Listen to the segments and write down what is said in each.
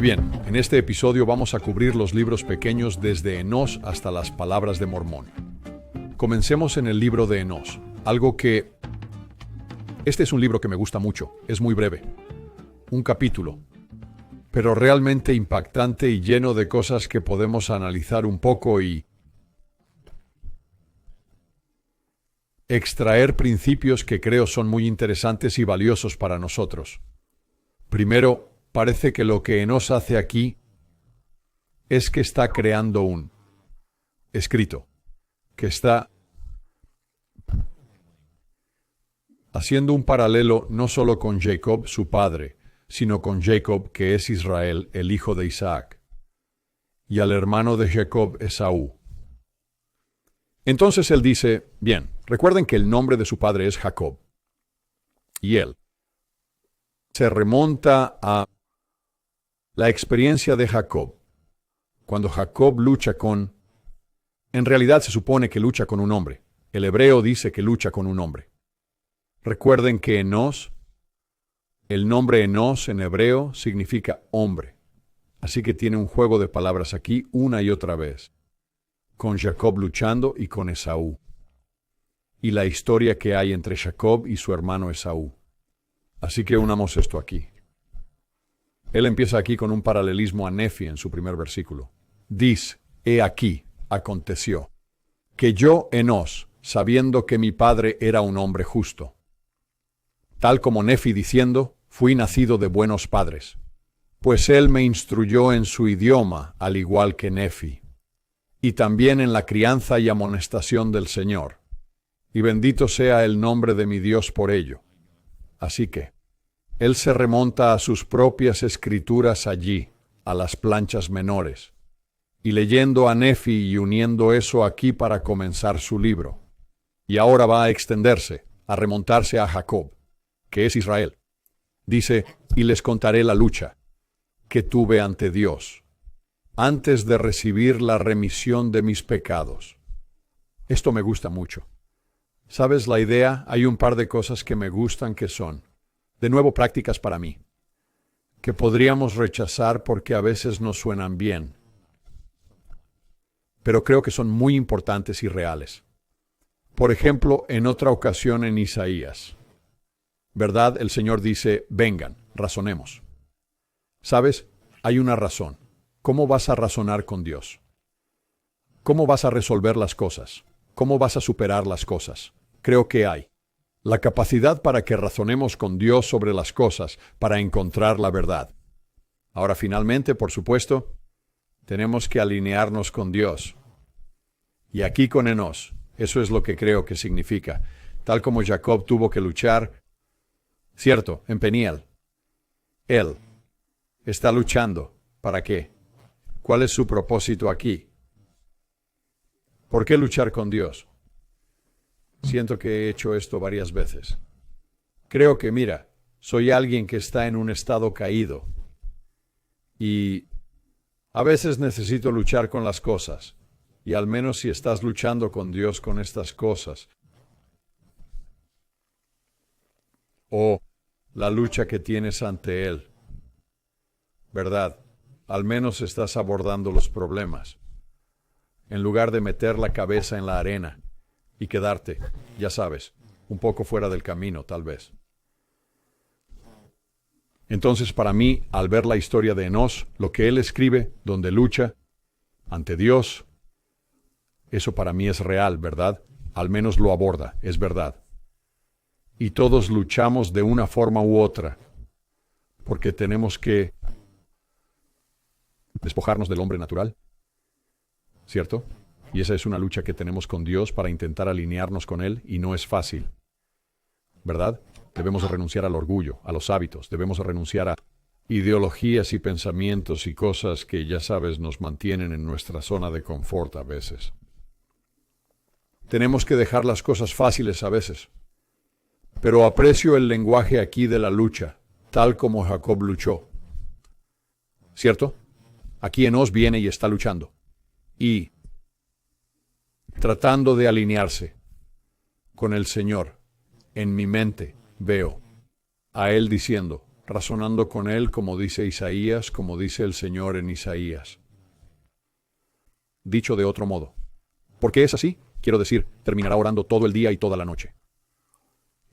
bien, en este episodio vamos a cubrir los libros pequeños desde Enós hasta las Palabras de Mormón. Comencemos en el libro de Enós, Este es un libro que me gusta mucho, es muy breve, un capítulo, pero realmente impactante y lleno de cosas que podemos analizar un poco y extraer principios que creo son muy interesantes y valiosos para nosotros. Primero, parece que lo que Enós hace aquí es que está creando un escrito, que está haciendo un paralelo no solo con Jacob, su padre, sino con Jacob, que es Israel, el hijo de Isaac, y al hermano de Jacob, Esaú. Entonces él dice, bien, recuerden que el nombre de su padre es Jacob, y él se remonta a la experiencia de Jacob, cuando Jacob lucha con... En realidad se supone que lucha con un hombre. El hebreo dice que lucha con un hombre. Recuerden que Enós, el nombre Enós en hebreo significa hombre. Así que tiene un juego de palabras aquí una y otra vez, con Jacob luchando y con Esaú. Y la historia que hay entre Jacob y su hermano Esaú. Así que unamos esto aquí. Él empieza aquí con un paralelismo a Nefi en su primer versículo. Dice, he aquí, aconteció, que yo, Enós, sabiendo que mi padre era un hombre justo, tal como Nefi diciendo, fui nacido de buenos padres, pues él me instruyó en su idioma, al igual que Nefi, y también en la crianza y amonestación del Señor, y bendito sea el nombre de mi Dios por ello. Así que, él se remonta a sus propias escrituras allí, a las planchas menores, y leyendo a Nefi y uniendo eso aquí para comenzar su libro. Y ahora va a extenderse, a remontarse a Jacob, que es Israel. Dice, y les contaré la lucha que tuve ante Dios, antes de recibir la remisión de mis pecados. Esto me gusta mucho. ¿Sabes la idea? Hay un par de cosas que me gustan que son, de nuevo, prácticas para mí, que podríamos rechazar porque a veces no suenan bien, pero creo que son muy importantes y reales. Por ejemplo, en otra ocasión en Isaías, ¿verdad? El Señor dice, vengan, razonemos. ¿Sabes? Hay una razón. ¿Cómo vas a razonar con Dios? ¿Cómo vas a resolver las cosas? ¿Cómo vas a superar las cosas? Creo que hay la capacidad para que razonemos con Dios sobre las cosas, para encontrar la verdad. Ahora, finalmente, por supuesto, tenemos que alinearnos con Dios. Y aquí con Enós, eso es lo que creo que significa. Tal como Jacob tuvo que luchar, cierto, en Peniel. Él está luchando. ¿Para qué? ¿Cuál es su propósito aquí? ¿Por qué luchar con Dios? Siento que he hecho esto varias veces. Creo que, mira, soy alguien que está en un estado caído y a veces necesito luchar con las cosas. Y al menos si estás luchando con Dios con estas cosas, o la lucha que tienes ante Él, ¿verdad? Al menos estás abordando los problemas, en lugar de meter la cabeza en la arena y quedarte, ya sabes, un poco fuera del camino, tal vez. Entonces, para mí, al ver la historia de Enós, lo que él escribe, donde lucha ante Dios, eso para mí es real, ¿verdad? Al menos lo aborda, es verdad. Y todos luchamos de una forma u otra, porque tenemos que despojarnos del hombre natural, ¿cierto? Y esa es una lucha que tenemos con Dios para intentar alinearnos con Él, y no es fácil, ¿verdad? Debemos renunciar al orgullo, a los hábitos, debemos renunciar a ideologías y pensamientos y cosas que, ya sabes, nos mantienen en nuestra zona de confort a veces. Tenemos que dejar las cosas fáciles a veces, pero aprecio el lenguaje aquí de la lucha, tal como Jacob luchó, ¿cierto? Aquí Enós viene y está luchando, y tratando de alinearse con el Señor. En mi mente veo a Él diciendo, razonando con él como dice Isaías, como dice el Señor en Isaías. Dicho de otro modo, ¿por qué es así? Quiero decir, terminará orando todo el día y toda la noche.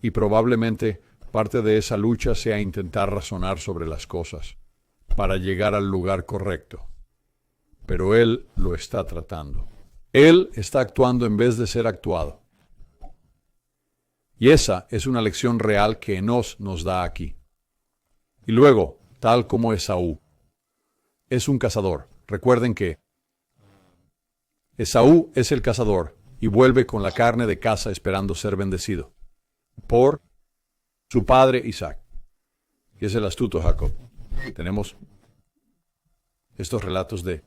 Y probablemente parte de esa lucha sea intentar razonar sobre las cosas para llegar al lugar correcto. Pero él lo está tratando. Él está actuando en vez de ser actuado. Y esa es una lección real que Enós nos da aquí. Y luego, tal como Esaú, es un cazador. Recuerden que Esaú es el cazador y vuelve con la carne de caza esperando ser bendecido por su padre Isaac. Y es el astuto Jacob. Tenemos estos relatos de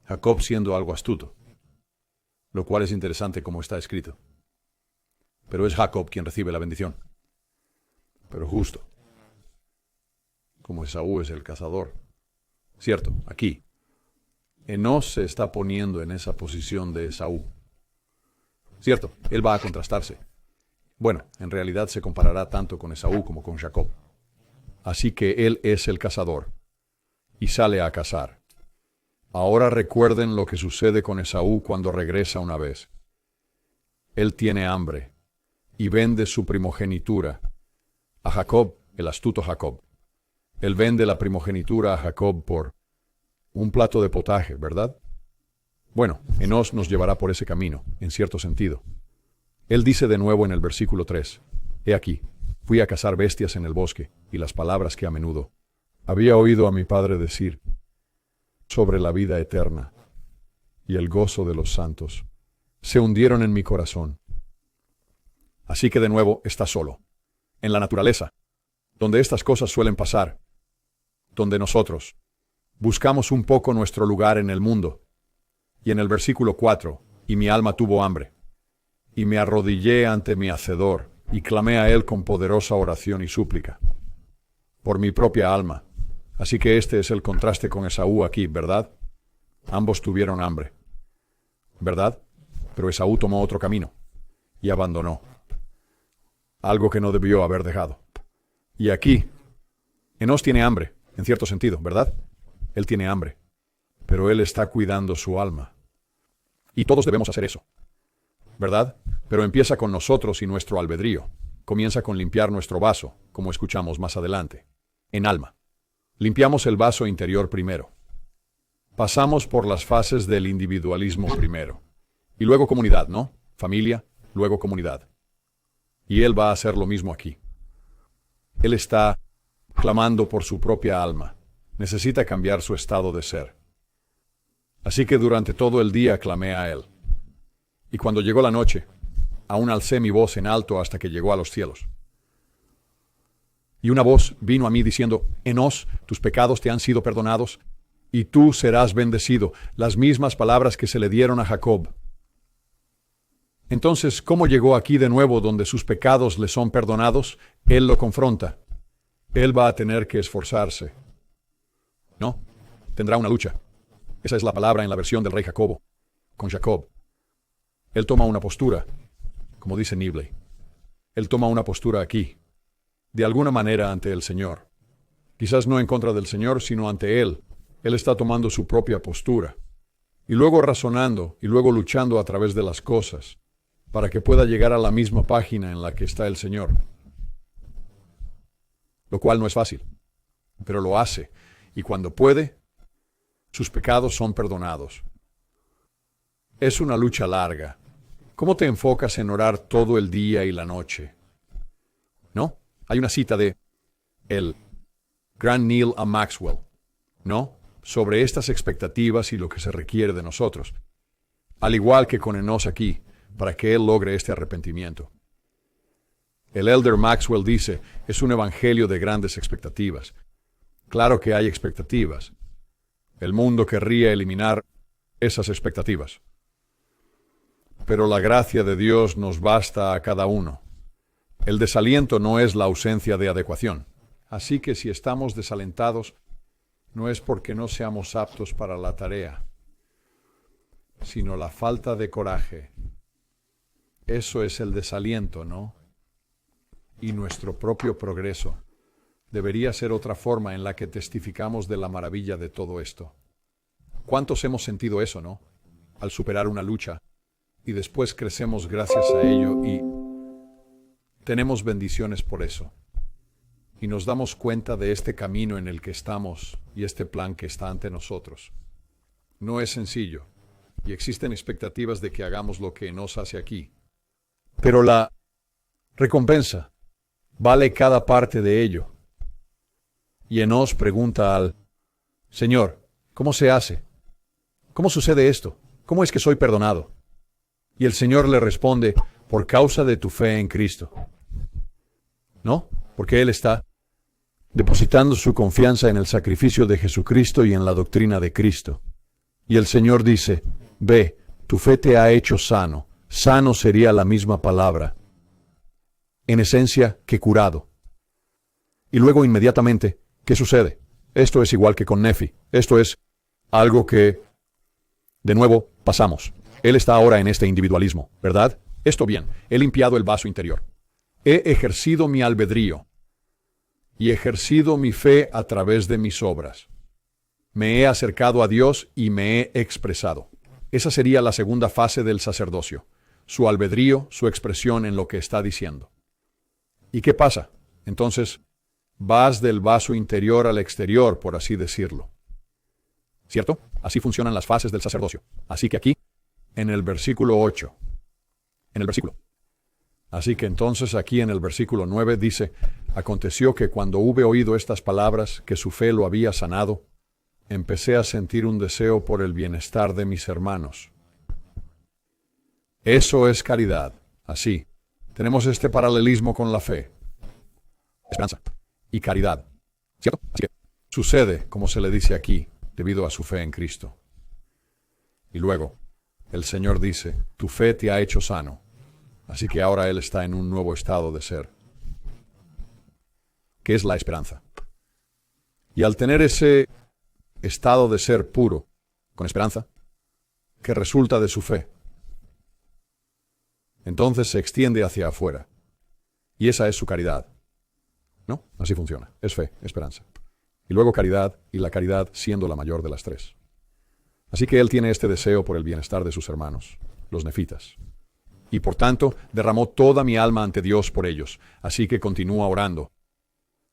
Jacob siendo algo astuto, lo cual es interesante como está escrito. Pero es Jacob quien recibe la bendición. Pero justo, como Esaú es el cazador. Cierto, aquí, Enós se está poniendo en esa posición de Esaú. Cierto, él va a contrastarse. Bueno, en realidad se comparará tanto con Esaú como con Jacob. Así que él es el cazador y sale a cazar. Ahora recuerden lo que sucede con Esaú cuando regresa una vez. Él tiene hambre y vende su primogenitura a Jacob, el astuto Jacob. Él vende la primogenitura a Jacob por un plato de potaje, ¿verdad? Bueno, Enós nos llevará por ese camino, en cierto sentido. Él dice de nuevo en el versículo 3, «He aquí, fui a cazar bestias en el bosque, y las palabras que a menudo había oído a mi padre decir sobre la vida eterna y el gozo de los santos, se hundieron en mi corazón». Así que de nuevo está solo, en la naturaleza, donde estas cosas suelen pasar, donde nosotros buscamos un poco nuestro lugar en el mundo. Y en el versículo 4, «Y mi alma tuvo hambre, y me arrodillé ante mi Hacedor, y clamé a él con poderosa oración y súplica, por mi propia alma». Así que este es el contraste con Esaú aquí, ¿verdad? Ambos tuvieron hambre, ¿verdad? Pero Esaú tomó otro camino, y abandonó algo que no debió haber dejado. Y aquí, Enós tiene hambre, en cierto sentido, ¿verdad? Él tiene hambre, pero él está cuidando su alma. Y todos debemos hacer eso, ¿verdad? Pero empieza con nosotros y nuestro albedrío. Comienza con limpiar nuestro vaso, como escuchamos más adelante, en alma. Limpiamos el vaso interior primero. Pasamos por las fases del individualismo primero. Y luego comunidad, ¿no? Familia, luego comunidad. Y él va a hacer lo mismo aquí. Él está clamando por su propia alma. Necesita cambiar su estado de ser. Así que durante todo el día clamé a él. Y cuando llegó la noche, aún alcé mi voz en alto hasta que llegó a los cielos. Y una voz vino a mí diciendo, «Enós, tus pecados te han sido perdonados, y tú serás bendecido», las mismas palabras que se le dieron a Jacob. Entonces, ¿cómo llegó aquí de nuevo donde sus pecados le son perdonados? Él lo confronta. Él va a tener que esforzarse. No, tendrá una lucha. Esa es la palabra en la versión del rey Jacobo, con Jacob. Él toma una postura, como dice Nibley. Él toma una postura aquí, de alguna manera ante el Señor. Quizás no en contra del Señor, sino ante Él. Él está tomando su propia postura. Y luego razonando, y luego luchando a través de las cosas, para que pueda llegar a la misma página en la que está el Señor. Lo cual no es fácil, pero lo hace. Y cuando puede, sus pecados son perdonados. Es una lucha larga. ¿Cómo te enfocas en orar todo el día y la noche? ¿No? Hay una cita de el gran Neil A. Maxwell, ¿no? Sobre estas expectativas y lo que se requiere de nosotros. Al igual que con Enós aquí, para que él logre este arrepentimiento. El elder Maxwell dice, es un evangelio de grandes expectativas. Claro que hay expectativas. El mundo querría eliminar esas expectativas. Pero la gracia de Dios nos basta a cada uno. El desaliento no es la ausencia de adecuación. Así que si estamos desalentados, no es porque no seamos aptos para la tarea, sino la falta de coraje. Eso es el desaliento, ¿no? Y nuestro propio progreso debería ser otra forma en la que testificamos de la maravilla de todo esto. ¿Cuántos hemos sentido eso, no? Al superar una lucha, y después crecemos gracias a ello y tenemos bendiciones por eso. Y nos damos cuenta de este camino en el que estamos y este plan que está ante nosotros. No es sencillo, y existen expectativas de que hagamos lo que nos hace aquí. Pero la recompensa vale cada parte de ello. Y Enos pregunta al Señor, ¿cómo se hace? ¿Cómo sucede esto? ¿Cómo es que soy perdonado? Y el Señor le responde, por causa de tu fe en Cristo. ¿No? Porque Él está depositando su confianza en el sacrificio de Jesucristo y en la doctrina de Cristo. Y el Señor dice, ve, tu fe te ha hecho sano. Sano sería la misma palabra, en esencia, que curado. Y luego inmediatamente, ¿qué sucede? Esto es igual que con Nefi. Esto es algo que, de nuevo, pasamos. Él está ahora en este individualismo, ¿verdad? Esto bien, he limpiado el vaso interior. He ejercido mi albedrío y ejercido mi fe a través de mis obras. Me he acercado a Dios y me he expresado. Esa sería la segunda fase del sacerdocio, su albedrío, su expresión en lo que está diciendo. ¿Y qué pasa? Entonces, vas del vaso interior al exterior, por así decirlo. ¿Cierto? Así funcionan las fases del sacerdocio. Así que aquí, en el versículo 8, Así que entonces aquí en el versículo 9 dice, aconteció que cuando hube oído estas palabras, que su fe lo había sanado, empecé a sentir un deseo por el bienestar de mis hermanos. Eso es caridad. Así, tenemos este paralelismo con la fe, esperanza y caridad. ¿Cierto? Así que sucede, como se le dice aquí, debido a su fe en Cristo. Y luego, el Señor dice, tu fe te ha hecho sano. Así que ahora Él está en un nuevo estado de ser, que es la esperanza. Y al tener ese estado de ser puro, con esperanza, que resulta de su fe, entonces se extiende hacia afuera. Y esa es su caridad. ¿No? Así funciona. Es fe, esperanza. Y luego caridad, y la caridad siendo la mayor de las tres. Así que Él tiene este deseo por el bienestar de sus hermanos, los nefitas. Y por tanto, derramó toda mi alma ante Dios por ellos. Así que continúa orando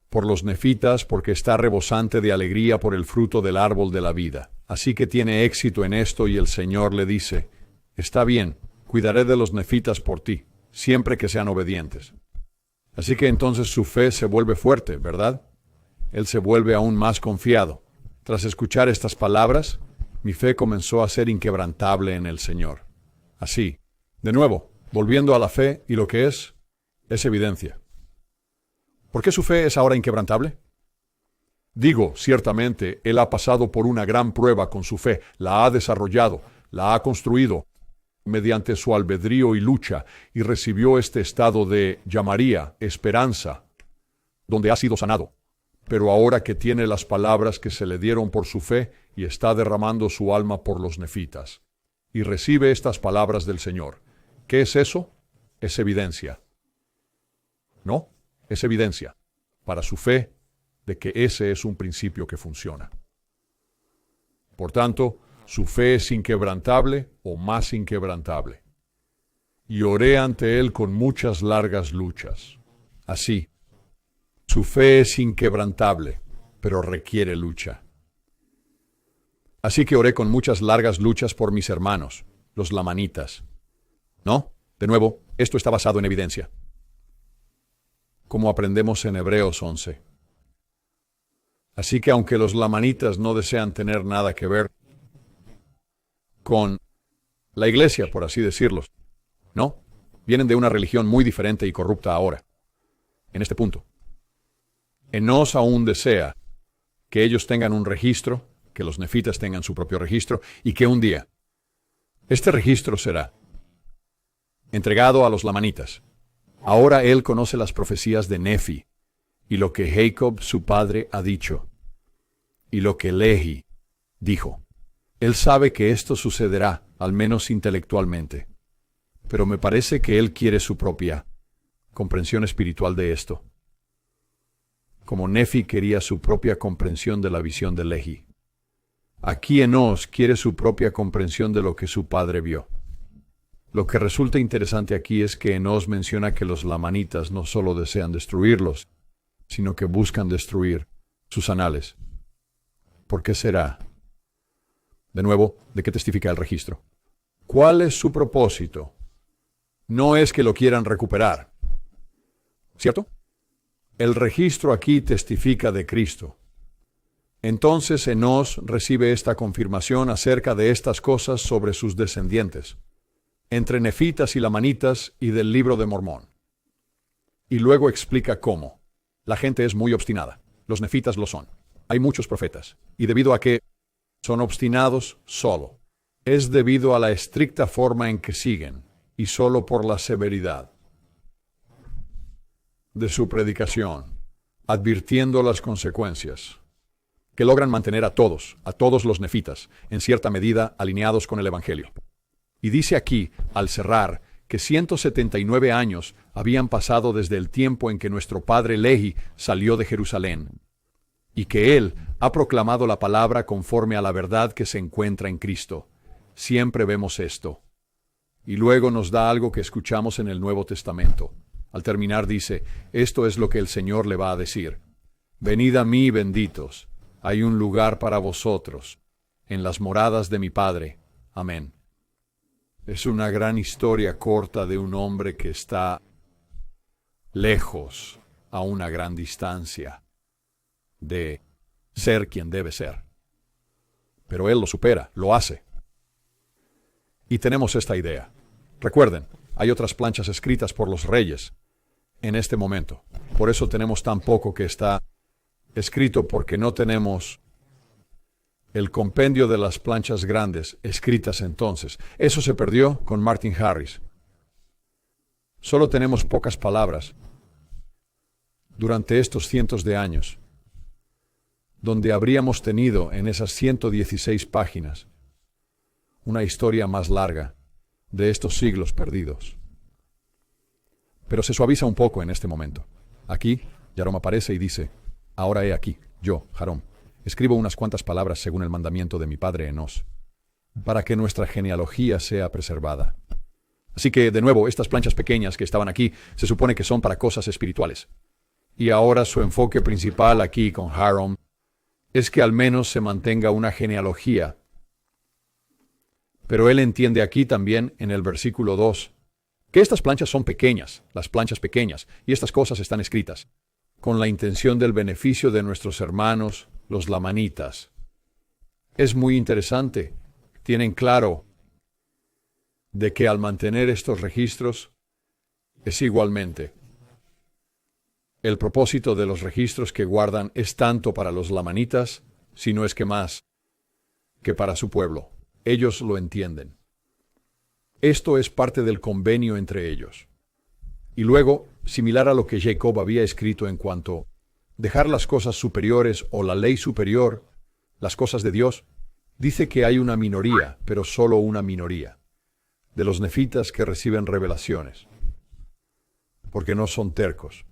por los nefitas, porque está rebosante de alegría por el fruto del árbol de la vida. Así que tiene éxito en esto, y el Señor le dice, está bien, cuidaré de los nefitas por ti, siempre que sean obedientes. Así que entonces su fe se vuelve fuerte, ¿verdad? Él se vuelve aún más confiado. Tras escuchar estas palabras, mi fe comenzó a ser inquebrantable en el Señor. Así, de nuevo, volviendo a la fe y lo que es evidencia. ¿Por qué su fe es ahora inquebrantable? Digo, ciertamente, Él ha pasado por una gran prueba con su fe, la ha desarrollado, la ha construido mediante su albedrío y lucha, y recibió este estado de, llamaría, esperanza, donde ha sido sanado. Pero ahora que tiene las palabras que se le dieron por su fe, y está derramando su alma por los nefitas, y recibe estas palabras del Señor. ¿Qué es eso? Es evidencia. ¿No? Es evidencia para su fe de que ese es un principio que funciona. Por tanto, su fe es inquebrantable o más inquebrantable. Y oré ante Él con muchas largas luchas. Así, su fe es inquebrantable, pero requiere lucha. Así que oré con muchas largas luchas por mis hermanos, los lamanitas. ¿No? De nuevo, esto está basado en evidencia. Como aprendemos en Hebreos 11. Así que aunque los lamanitas no desean tener nada que ver con la iglesia, por así decirlo, ¿no? Vienen de una religión muy diferente y corrupta ahora, en este punto. Enos aún desea que ellos tengan un registro, que los nefitas tengan su propio registro, y que un día este registro será entregado a los lamanitas. Ahora él conoce las profecías de Nefi, y lo que Jacob, su padre, ha dicho, y lo que Lehi dijo. Él sabe que esto sucederá, al menos intelectualmente, pero me parece que él quiere su propia comprensión espiritual de esto. como Nefi quería su propia comprensión de la visión de Lehi. Aquí Enós quiere su propia comprensión de lo que su padre vio. Lo que resulta interesante aquí es que Enós menciona que los lamanitas no solo desean destruirlos, sino que buscan destruir sus anales. ¿Por qué será? De nuevo, ¿de qué testifica el registro? ¿Cuál es su propósito? No es que lo quieran recuperar, ¿cierto? El registro aquí testifica de Cristo. Entonces Enós recibe esta confirmación acerca de estas cosas sobre sus descendientes, entre nefitas y lamanitas y del libro de Mormón. Y luego explica cómo. La gente es muy obstinada. Los nefitas lo son. Hay muchos profetas. Y debido a que son obstinados solo, es debido a la estricta forma en que siguen, y solo por la severidad de su predicación, advirtiendo las consecuencias, que logran mantener a todos los nefitas, en cierta medida alineados con el Evangelio. Y dice aquí, al cerrar, que 179 años habían pasado desde el tiempo en que nuestro padre Lehi salió de Jerusalén, y que él ha proclamado la palabra conforme a la verdad que se encuentra en Cristo. Siempre vemos esto. Y luego nos da algo que escuchamos en el Nuevo Testamento. Al terminar dice, esto es lo que el Señor le va a decir. Venid a mí, benditos, hay un lugar para vosotros, en las moradas de mi Padre. Amén. Es una gran historia corta de un hombre que está lejos, a una gran distancia, de ser quien debe ser. Pero él lo supera, lo hace. Y tenemos esta idea. Recuerden, hay otras planchas escritas por los reyes en este momento. Por eso tenemos tan poco que está escrito, porque no tenemos el compendio de las planchas grandes escritas entonces. Eso se perdió con Martin Harris. Solo tenemos pocas palabras durante estos cientos de años, donde habríamos tenido en esas 116 páginas una historia más larga de estos siglos perdidos. Pero se suaviza un poco en este momento. Aquí, Yarom aparece y dice, ahora he aquí, yo, Jarom, escribo unas cuantas palabras según el mandamiento de mi padre Enós, para que nuestra genealogía sea preservada. Así que, de nuevo, estas planchas pequeñas que estaban aquí, se supone que son para cosas espirituales. Y ahora su enfoque principal aquí con Jarom es que al menos se mantenga una genealogía. Pero él entiende aquí también, en el versículo 2, que estas planchas son pequeñas, las planchas pequeñas, y estas cosas están escritas, con la intención del beneficio de nuestros hermanos, los lamanitas. Es muy interesante. Tienen claro de que al mantener estos registros, es igualmente. El propósito de los registros que guardan es tanto para los lamanitas, si no es que más, que para su pueblo. Ellos lo entienden. Esto es parte del convenio entre ellos. Y luego, similar a lo que Jacob había escrito en cuanto a dejar las cosas superiores o la ley superior, las cosas de Dios, dice que hay una minoría, pero solo una minoría, de los nefitas que reciben revelaciones, porque no son tercos.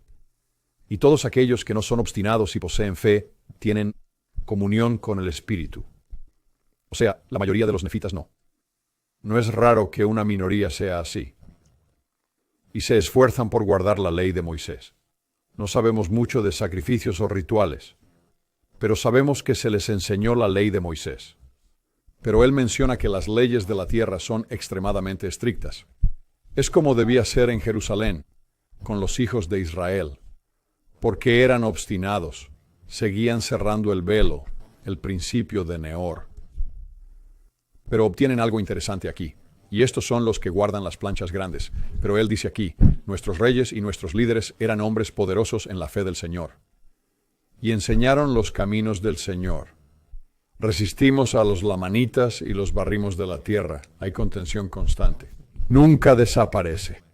Y todos aquellos que no son obstinados y poseen fe, tienen comunión con el Espíritu. O sea, la mayoría de los nefitas no. No es raro que una minoría sea así. Y se esfuerzan por guardar la ley de Moisés. No sabemos mucho de sacrificios o rituales, pero sabemos que se les enseñó la ley de Moisés. Pero él menciona que las leyes de la tierra son extremadamente estrictas. Es como debía ser en Jerusalén, con los hijos de Israel, porque eran obstinados, seguían cerrando el velo, el principio de Neor. Pero obtienen algo interesante aquí, y estos son los que guardan las planchas grandes. Pero él dice aquí, nuestros reyes y nuestros líderes eran hombres poderosos en la fe del Señor, y enseñaron los caminos del Señor. Resistimos a los lamanitas y los barrimos de la tierra. Hay contención constante. Nunca desaparece.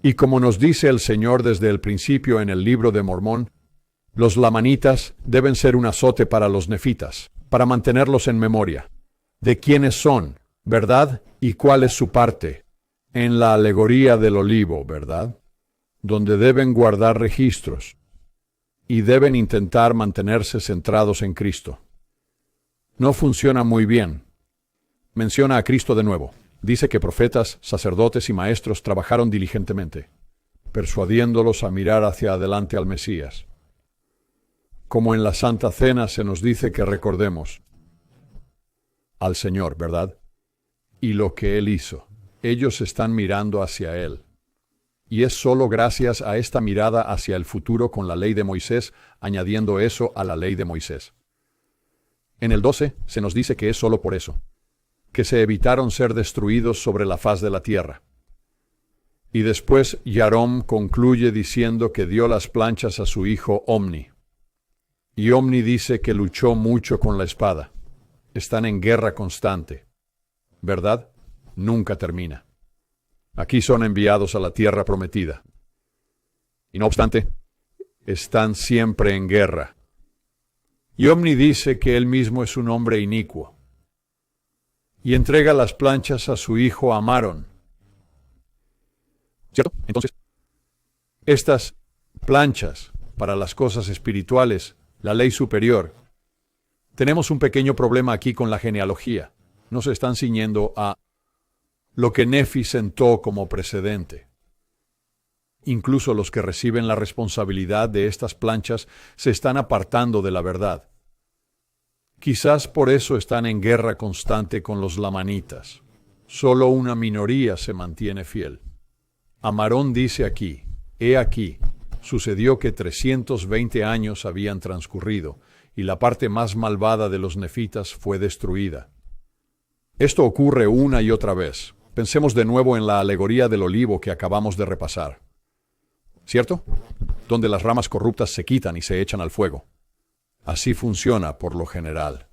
Y como nos dice el Señor desde el principio en el libro de Mormón, los lamanitas deben ser un azote para los nefitas, para mantenerlos en memoria de quiénes son, ¿verdad? Y cuál es su parte en la alegoría del olivo, ¿verdad? Donde deben guardar registros. y deben intentar mantenerse centrados en Cristo. No funciona muy bien. Menciona a Cristo de nuevo. Dice que profetas, sacerdotes y maestros trabajaron diligentemente, persuadiéndolos a mirar hacia adelante al Mesías. Como en la Santa Cena se nos dice que recordemos al Señor, ¿verdad? Y lo que Él hizo. Ellos están mirando hacia Él. Y es solo gracias a esta mirada hacia el futuro con la ley de Moisés, añadiendo eso a la ley de Moisés. En el 12 se nos dice que es solo por eso, que se evitaron ser destruidos sobre la faz de la tierra. Y después Yarom concluye diciendo que dio las planchas a su hijo Omni. Y Omni dice que luchó mucho con la espada. Están en guerra constante. ¿Verdad? Nunca termina. Aquí son enviados a la tierra prometida. Y no obstante, están siempre en guerra. Y Omni dice que él mismo es un hombre inicuo. Y entrega las planchas a su hijo Amaron. ¿Cierto? Entonces, estas planchas para las cosas espirituales, la ley superior, tenemos un pequeño problema aquí con la genealogía. No se están ciñendo a lo que Nefi sentó como precedente. Incluso los que reciben la responsabilidad de estas planchas se están apartando de la verdad. Quizás por eso están en guerra constante con los lamanitas. Solo una minoría se mantiene fiel. Amarón dice aquí, he aquí, sucedió que 320 años habían transcurrido, y la parte más malvada de los nefitas fue destruida. Esto ocurre una y otra vez. Pensemos de nuevo en la alegoría del olivo que acabamos de repasar. ¿Cierto? Donde las ramas corruptas se quitan y se echan al fuego. Así funciona por lo general.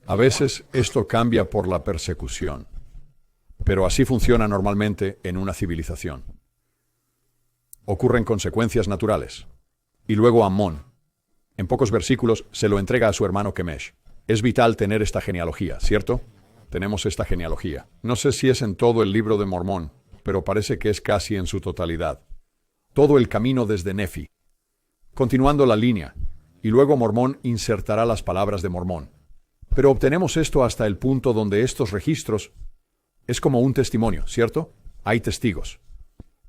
A veces esto cambia por la persecución, pero así funciona normalmente en una civilización. Ocurren consecuencias naturales. Y luego Amón. En pocos versículos se lo entrega a su hermano Kemesh. Es vital tener esta genealogía, ¿cierto? Tenemos esta genealogía. No sé si es en todo el libro de Mormón, pero parece que es casi en su totalidad. Todo el camino desde Nefi. Continuando la línea, y luego Mormón insertará las palabras de Mormón. Pero obtenemos esto hasta el punto donde estos registros es como un testimonio, ¿cierto? Hay testigos.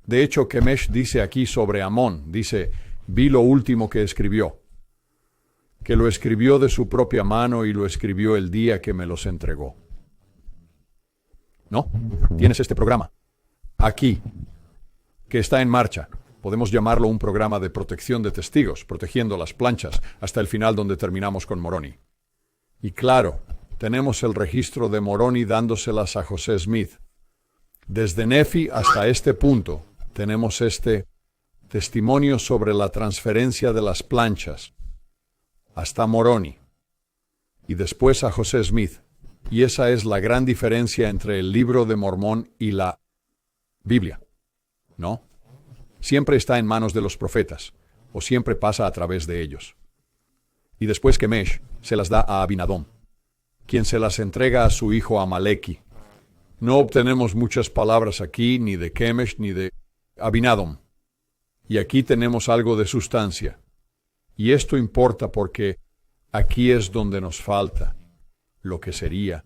De hecho, Kemesh dice aquí sobre Amón, dice, vi lo último que escribió, que lo escribió de su propia mano y lo escribió el día que me los entregó. ¿No? Tienes este programa. Aquí, que está en marcha. Podemos llamarlo un programa de protección de testigos, protegiendo las planchas hasta el final donde terminamos con Moroni. Y claro, tenemos el registro de Moroni dándoselas a José Smith. Desde Nefi hasta este punto, tenemos este testimonio sobre la transferencia de las planchas hasta Moroni y después a José Smith. Y esa es la gran diferencia entre el libro de Mormón y la Biblia, ¿no? Siempre está en manos de los profetas, o siempre pasa a través de ellos. Y después Kemesh se las da a Abinadom, quien se las entrega a su hijo Amaleki. No obtenemos muchas palabras aquí, ni de Kemesh ni de Abinadom. Y aquí tenemos algo de sustancia. Y esto importa porque aquí es donde nos falta lo que sería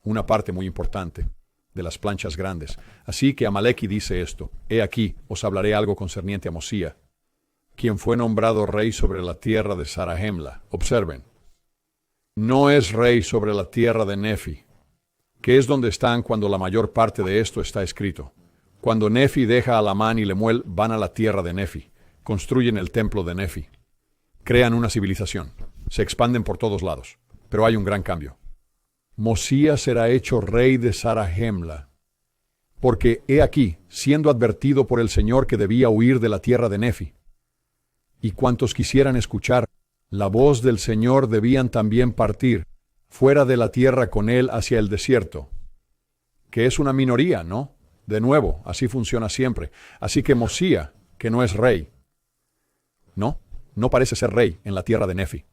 una parte muy importante de las planchas grandes. Así que Amaleki dice esto, he aquí, os hablaré algo concerniente a Mosía, quien fue nombrado rey sobre la tierra de Zarahemla. Observen, no es rey sobre la tierra de Nefi, que es donde están cuando la mayor parte de esto está escrito. Cuando Nefi deja a Lamán y Lemuel, van a la tierra de Nefi, construyen el templo de Nefi, crean una civilización, se expanden por todos lados, pero hay un gran cambio. Mosía será hecho rey de Zarahemla, porque he aquí, siendo advertido por el Señor que debía huir de la tierra de Nefi, y cuantos quisieran escuchar la voz del Señor debían también partir fuera de la tierra con él hacia el desierto, que es una minoría, ¿no? De nuevo, así funciona siempre. Así que Mosía, que no es rey, no parece ser rey en la tierra de Nefi.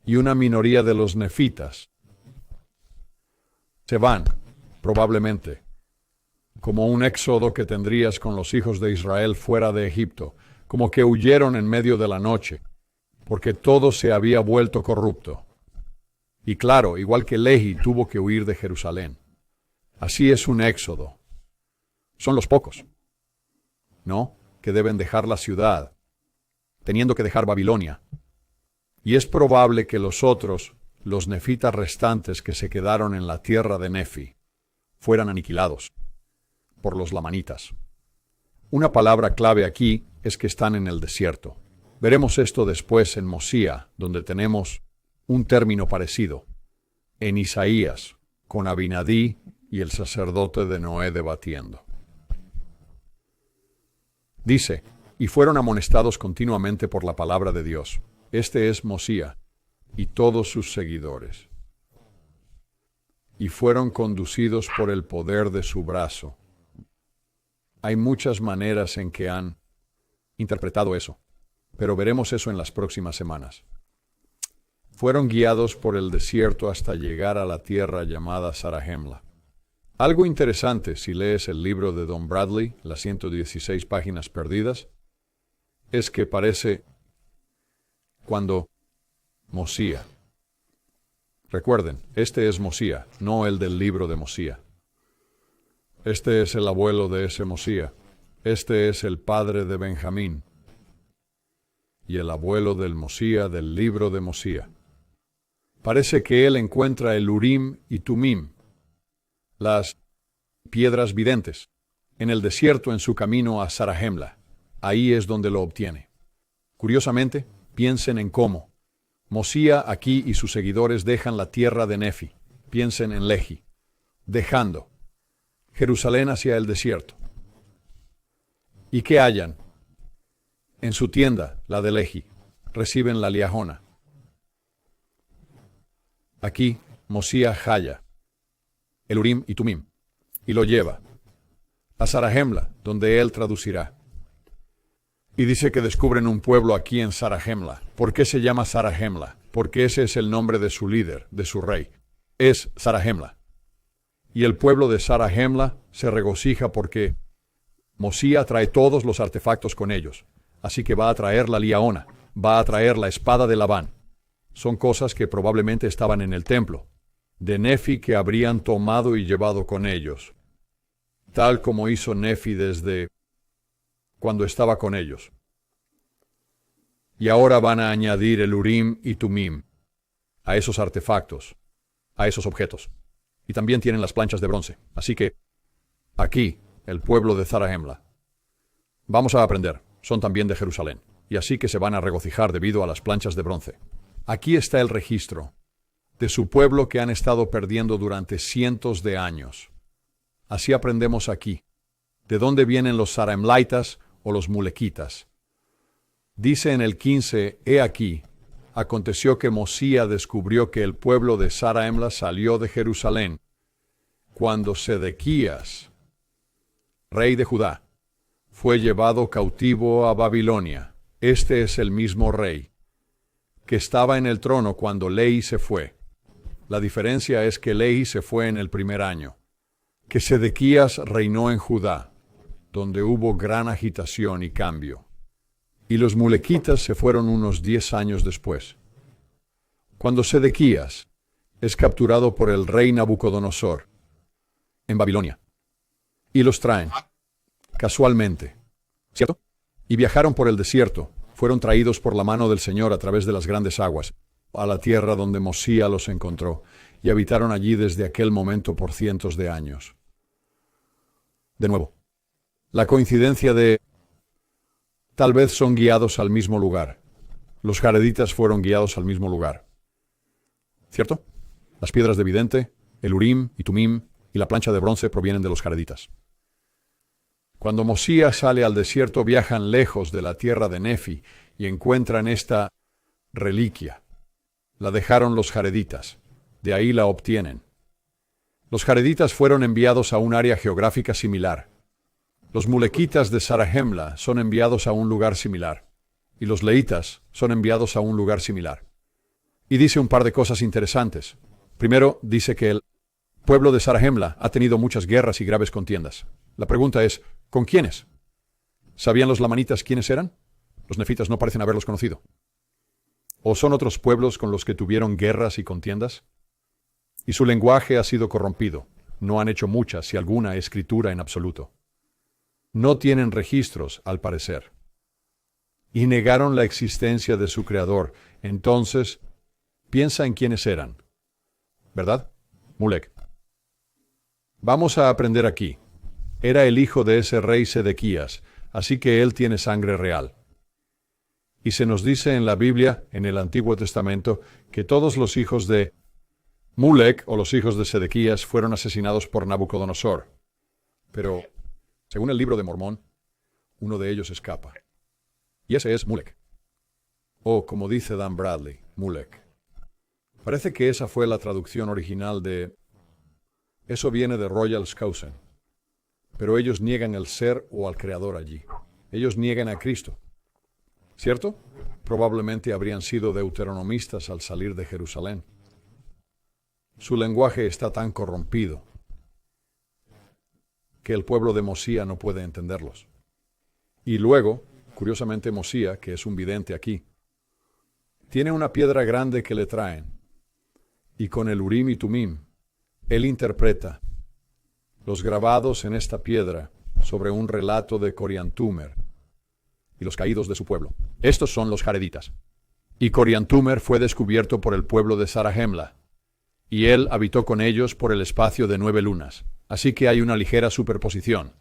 Y una minoría de los nefitas se van, probablemente, como un éxodo que tendrías con los hijos de Israel fuera de Egipto, como que huyeron en medio de la noche, porque todo se había vuelto corrupto. Y claro, igual que Lehi tuvo que huir de Jerusalén. Así es un éxodo. Son los pocos, ¿no?, que deben dejar la ciudad, teniendo que dejar Babilonia. Y es probable que los otros, los nefitas restantes que se quedaron en la tierra de Nefi, fueran aniquilados por los lamanitas. Una palabra clave aquí es que están en el desierto. Veremos esto después en Mosía, donde tenemos un término parecido, en Isaías, con Abinadí y el sacerdote de Noé debatiendo. Dice, y fueron amonestados continuamente por la palabra de Dios. Este es Mosía y todos sus seguidores. Y fueron conducidos por el poder de su brazo. Hay muchas maneras en que han interpretado eso, pero veremos eso en las próximas semanas. Fueron guiados por el desierto hasta llegar a la tierra llamada Zarahemla. Algo interesante si lees el libro de Don Bradley, las 116 páginas perdidas, es que parece cuando Mosía. Recuerden, este es Mosía, no el del libro de Mosía. Este es el abuelo de ese Mosía. Este es el padre de Benjamín. Y el abuelo del Mosía del libro de Mosía. Parece que él encuentra el Urim y Tumim, las piedras videntes, en el desierto en su camino a Zarahemla. Ahí es donde lo obtiene. Curiosamente, piensen en cómo Mosía aquí y sus seguidores dejan la tierra de Nefi. Piensen en Lehi, dejando Jerusalén hacia el desierto. ¿Y qué hallan? En su tienda, la de Lehi, reciben la liajona. Aquí, Mosía halla el Urim y Tumim, y lo lleva a Zarahemla, donde él traducirá. Y dice que descubren un pueblo aquí en Zarahemla. ¿Por qué se llama Zarahemla? Porque ese es el nombre de su líder, de su rey. Es Zarahemla. Y el pueblo de Zarahemla se regocija porque Mosía trae todos los artefactos con ellos. Así que va a traer la liaona, va a traer la espada de Labán. Son cosas que probablemente estaban en el templo de Nefi que habrían tomado y llevado con ellos, tal como hizo Nefi desde cuando estaba con ellos. Y ahora van a añadir el Urim y Tumim a esos artefactos, a esos objetos. Y también tienen las planchas de bronce. Así que, aquí, el pueblo de Zarahemla. Vamos a aprender, son también de Jerusalén, y así que se van a regocijar debido a las planchas de bronce. Aquí está el registro de su pueblo que han estado perdiendo durante cientos de años. Así aprendemos aquí, de dónde vienen los Zarahemlaitas o los Mulequitas. Dice en el 15, he aquí, aconteció que Mosía descubrió que el pueblo de Zarahemla salió de Jerusalén, cuando Sedequías, rey de Judá, fue llevado cautivo a Babilonia. Este es el mismo rey que estaba en el trono cuando Lehi se fue. La diferencia es que Lehi se fue en el primer año, que Sedequías reinó en Judá, donde hubo gran agitación y cambio. Y los mulequitas se fueron unos 10 años después. Cuando Sedequías es capturado por el rey Nabucodonosor en Babilonia, y los traen, casualmente, ¿cierto? Y viajaron por el desierto, fueron traídos por la mano del Señor a través de las grandes aguas, a la tierra donde Mosía los encontró, y habitaron allí desde aquel momento por cientos de años. De nuevo, la coincidencia de tal vez son guiados al mismo lugar. Los jareditas fueron guiados al mismo lugar. ¿Cierto? Las piedras de vidente, el Urim y Tumim y la plancha de bronce provienen de los jareditas. Cuando Mosía sale al desierto, viajan lejos de la tierra de Nefi y encuentran esta reliquia. La dejaron los jareditas. De ahí la obtienen. Los jareditas fueron enviados a un área geográfica similar. Los mulequitas de Zarahemla son enviados a un lugar similar. Y los leitas son enviados a un lugar similar. Y dice un par de cosas interesantes. Primero, dice que el pueblo de Zarahemla ha tenido muchas guerras y graves contiendas. La pregunta es, ¿con quiénes? ¿Sabían los lamanitas quiénes eran? Los nefitas no parecen haberlos conocido. ¿O son otros pueblos con los que tuvieron guerras y contiendas? Y su lenguaje ha sido corrompido. No han hecho mucha, si alguna, escritura en absoluto. No tienen registros, al parecer. Y negaron la existencia de su Creador. Entonces, piensa en quiénes eran. ¿Verdad? Mulek. Vamos a aprender aquí. Era el hijo de ese rey Sedequías, así que él tiene sangre real. Y se nos dice en la Biblia, en el Antiguo Testamento, que todos los hijos de Mulek, o los hijos de Sedequías, fueron asesinados por Nabucodonosor. Pero, según el libro de Mormón, uno de ellos escapa. Y ese es Mulek. O, como dice Dan Bradley, Mulek. Parece que esa fue la traducción original de... Eso viene de Royal Scousen. Pero ellos niegan el ser o al Creador allí. Ellos niegan a Cristo. ¿Cierto? Probablemente habrían sido deuteronomistas al salir de Jerusalén. Su lenguaje está tan corrompido que el pueblo de Mosía no puede entenderlos. Y luego, curiosamente Mosía, que es un vidente aquí, tiene una piedra grande que le traen, y con el Urim y Tumim, él interpreta los grabados en esta piedra sobre un relato de Coriantumer y los caídos de su pueblo. Estos son los jareditas. Y Coriantumer fue descubierto por el pueblo de Zarahemla, y él habitó con ellos por el espacio de 9 lunas. Así que hay una ligera superposición.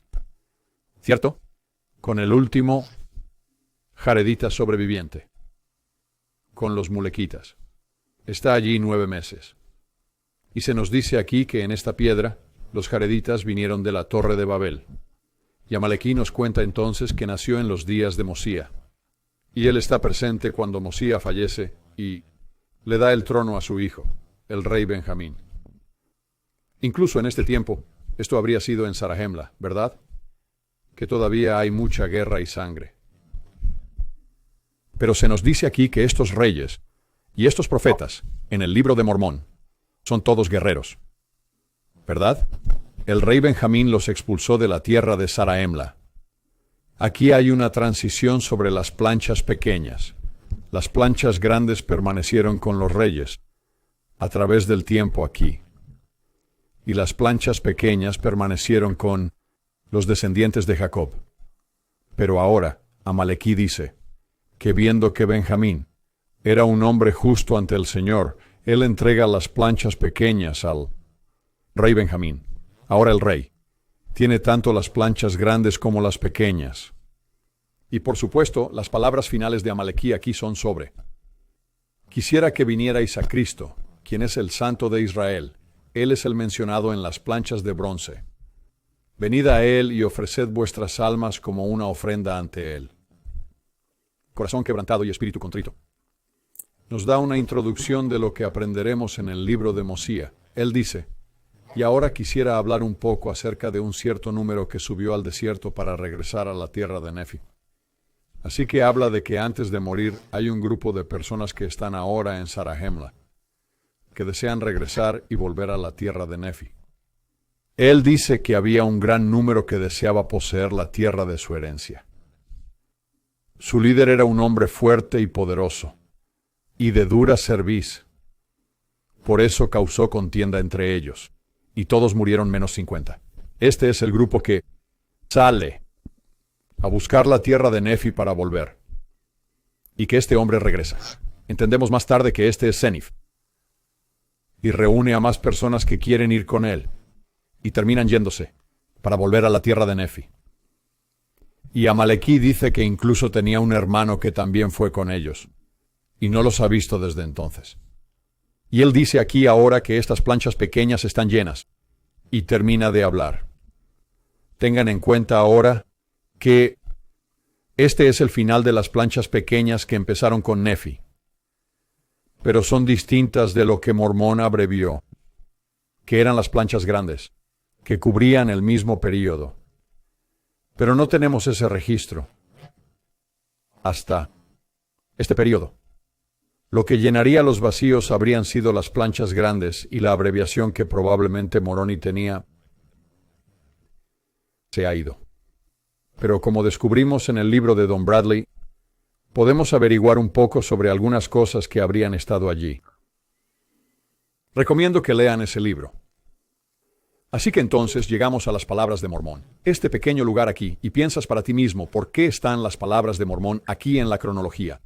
¿Cierto? Con el último jaredita sobreviviente. Con los mulequitas. Está allí 9 meses. Y se nos dice aquí que en esta piedra los jareditas vinieron de la Torre de Babel. Y Amalequí nos cuenta entonces que nació en los días de Mosía. Y él está presente cuando Mosía fallece y le da el trono a su hijo, el rey Benjamín. Incluso en este tiempo, esto habría sido en Zarahemla, ¿verdad? Que todavía hay mucha guerra y sangre. Pero se nos dice aquí que estos reyes y estos profetas, en el libro de Mormón, son todos guerreros. ¿Verdad? El rey Benjamín los expulsó de la tierra de Zarahemla. Aquí hay una transición sobre las planchas pequeñas. Las planchas grandes permanecieron con los reyes a través del tiempo aquí. Y las planchas pequeñas permanecieron con los descendientes de Jacob. Pero ahora, Amalequí dice que viendo que Benjamín era un hombre justo ante el Señor, él entrega las planchas pequeñas al rey Benjamín. Ahora el rey tiene tanto las planchas grandes como las pequeñas. Y por supuesto, las palabras finales de Amalequí aquí son sobre: quisiera que vinierais a Cristo, quien es el Santo de Israel. Él es el mencionado en las planchas de bronce. Venid a Él y ofreced vuestras almas como una ofrenda ante Él. Corazón quebrantado y espíritu contrito. Nos da una introducción de lo que aprenderemos en el libro de Mosía. Él dice: y ahora quisiera hablar un poco acerca de un cierto número que subió al desierto para regresar a la tierra de Nefi. Así que habla de que antes de morir hay un grupo de personas que están ahora en Zarahemla, que desean regresar y volver a la tierra de Nefi. Él dice que había un gran número que deseaba poseer la tierra de su herencia. Su líder era un hombre fuerte y poderoso, y de dura cerviz. Por eso causó contienda entre ellos, y todos murieron menos 50. Este es el grupo que sale a buscar la tierra de Nefi para volver, y que este hombre regresa. Entendemos más tarde que este es Senif, y reúne a más personas que quieren ir con él, y terminan yéndose para volver a la tierra de Nefi. Y Amalequí dice que incluso tenía un hermano que también fue con ellos, y no los ha visto desde entonces. Y él dice aquí ahora que estas planchas pequeñas están llenas, y termina de hablar. Tengan en cuenta ahora que este es el final de las planchas pequeñas que empezaron con Nefi, pero son distintas de lo que Mormón abrevió, que eran las planchas grandes, que cubrían el mismo período. Pero no tenemos ese registro hasta este período. Lo que llenaría los vacíos habrían sido las planchas grandes, y la abreviación que probablemente Moroni tenía se ha ido. Pero como descubrimos en el libro de Don Bradley, podemos averiguar un poco sobre algunas cosas que habrían estado allí. Recomiendo que lean ese libro. Así que entonces llegamos a las palabras de Mormón. Este pequeño lugar aquí, y piensas para ti mismo, ¿por qué están las palabras de Mormón aquí en la cronología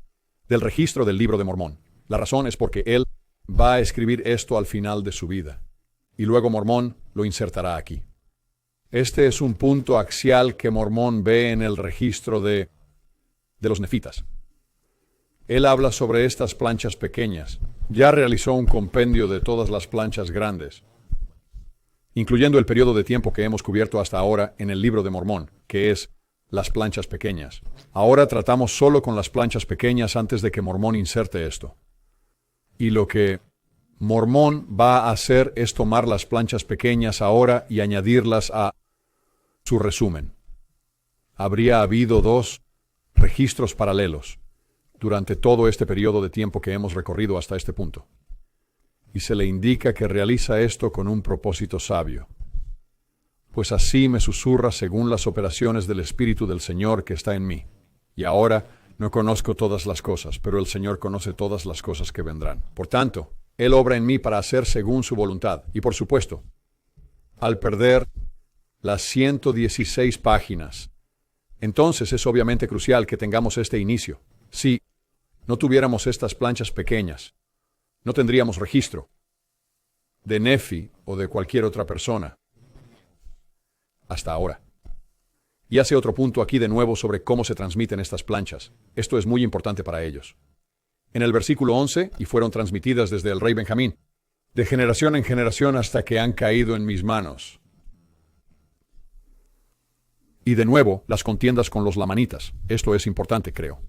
del registro del libro de Mormón? La razón es porque él va a escribir esto al final de su vida, y luego Mormón lo insertará aquí. Este es un punto axial que Mormón ve en el registro de los nefitas. Él habla sobre estas planchas pequeñas. Ya realizó un compendio de todas las planchas grandes, incluyendo el periodo de tiempo que hemos cubierto hasta ahora en el libro de Mormón, que es las planchas pequeñas. Ahora tratamos solo con las planchas pequeñas antes de que Mormón inserte esto. Y lo que Mormón va a hacer es tomar las planchas pequeñas ahora y añadirlas a su resumen. Habría habido 2 registros paralelos durante todo este periodo de tiempo que hemos recorrido hasta este punto. Y se le indica que realiza esto con un propósito sabio. Pues así me susurra según las operaciones del Espíritu del Señor que está en mí. Y ahora no conozco todas las cosas, pero el Señor conoce todas las cosas que vendrán. Por tanto, Él obra en mí para hacer según su voluntad. Y por supuesto, al perder las 116 páginas, entonces es obviamente crucial que tengamos este inicio. Si no tuviéramos estas planchas pequeñas, no tendríamos registro de Nefi o de cualquier otra persona hasta ahora. Y hace otro punto aquí de nuevo sobre cómo se transmiten estas planchas. Esto es muy importante para ellos. En el versículo 11, y fueron transmitidas desde el rey Benjamín, de generación en generación hasta que han caído en mis manos. Y de nuevo, las contiendas con los lamanitas. Esto es importante, creo.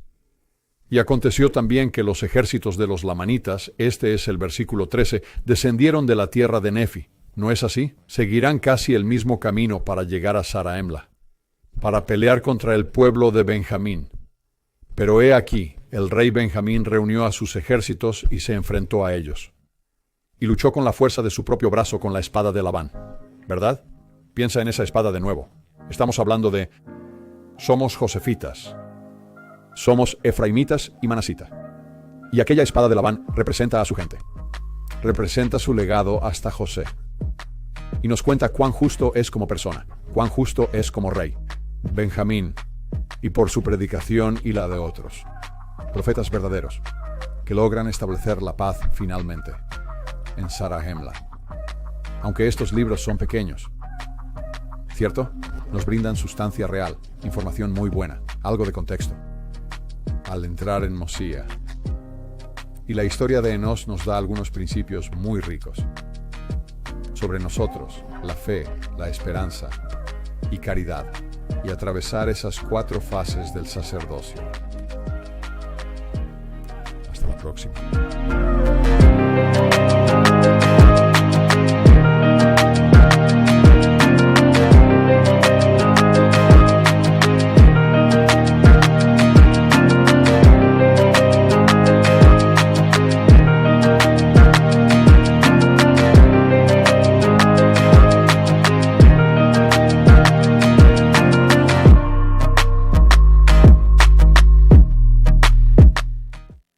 Y aconteció también que los ejércitos de los lamanitas, este es el versículo 13, descendieron de la tierra de Nefi. ¿No es así? Seguirán casi el mismo camino para llegar a Saraemla, para pelear contra el pueblo de Benjamín. Pero he aquí, el rey Benjamín reunió a sus ejércitos y se enfrentó a ellos. Y luchó con la fuerza de su propio brazo con la espada de Labán. ¿Verdad? Piensa en esa espada de nuevo. Estamos hablando de somos josefitas, somos efraimitas y manasita. Y aquella espada de Labán representa a su gente. Representa su legado hasta José. Y nos cuenta cuán justo es como persona, cuán justo es como rey. Benjamín, y por su predicación y la de otros. Profetas verdaderos, que logran establecer la paz finalmente en Zarahemla. Aunque estos libros son pequeños, ¿cierto? Nos brindan sustancia real, información muy buena, algo de contexto. Al entrar en Mosía. Y la historia de Enos nos da algunos principios muy ricos sobre nosotros, la fe, la esperanza y caridad, y atravesar esas 4 fases del sacerdocio. Hasta la próxima.